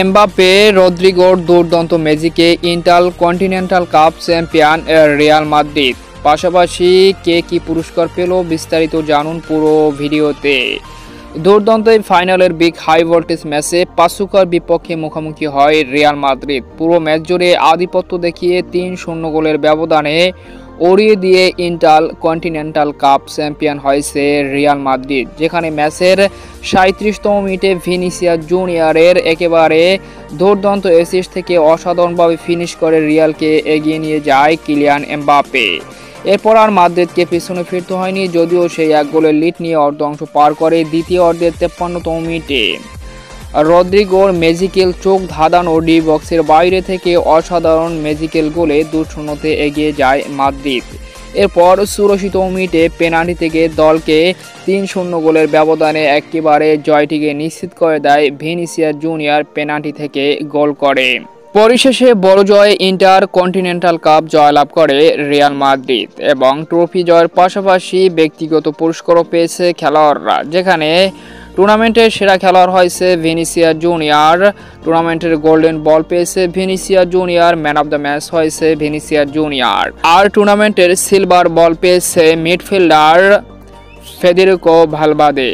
Mbappe রদ্রিগোর দুর্দান্ত ম্যাজিকে intercontinental cup champion Real Madrid. পাশাপাশি কে কি পুরস্কার পেল বিস্তারিত জানুন পুরো ভিডিওতে। দুর্দান্ত এই ফাইনালের বিগ হাই ভোল্টেজ ম্যাচে পাসুকার বিপক্ষে মুখোমুখি হয় রিয়াল মাদ্রিদ। পুরো ম্যাচ জুড়ে আধিপত্য দেখিয়ে ৩-০ গোলের ব্যবধানে উড়িয়ে দিয়ে ইন্টারকন্টিনেন্টাল কাপ চ্যাম্পিয়ন হয়েছে রিয়াল মাদ্রিদ, যেখানে ম্যাচের ৩৭তম মিনিটে ভিনিসিয়াস জুনিয়রের একেবারে দুর্দান্ত অ্যাসিস্ট থেকে অসাধারণভাবে ফিনিশ করে রিয়ালকে এগিয়ে নিয়ে যায় কিলিয়ান এমবাপ্পে। এরপর আর মাদ্রিদকে পিছনে ফিরতে হয়নি, যদিও সেই এক গোলের লিড নিয়ে অর্ধাংশ পার করে দ্বিতীয় অর্ধের ৫৩তম মিনিটে রদ্রিগোর ম্যাজিক্যাল চোখ ধাঁধানো ডি বক্সের বাইরে থেকে অসাধারণ ম্যাজিক্যাল গোলে ২-০তে এগিয়ে যায় মাদ্রিদ। এরপর ৮৪তম মিনিটে পেনাল্টি থেকে দলকে ৩-০ গোলের ব্যবধানে একেবারে জয়টিকে নিশ্চিত করে দেয় ভিনিসিয়াস জুনিয়র পেনাল্টি থেকে গোল করে। পরিশেষে বড় জয়ে ইন্টারকন্টিনেন্টাল কাপ জয়লাভ করে রিয়াল মাদ্রিদ এবং ট্রফি জয়ের পাশাপাশি ব্যক্তিগত পুরস্কারও পেয়েছে খেলোয়াড়রা, যেখানে টুর্নামেন্টের সেরা খেলোয়াড় হয়েছে ভিনিসিয়াস জুনিয়র। টুর্নামেন্টের গোল্ডেন বল পেয়েছে Vinicius junior. Man of the match হয়েছে ভিনিসিয়াস জুনিয়র। আর টুর্নামেন্টের সিলভার বল পেয়েছে মিডফিল্ডার ফেদেরিকো ভালভার্দে।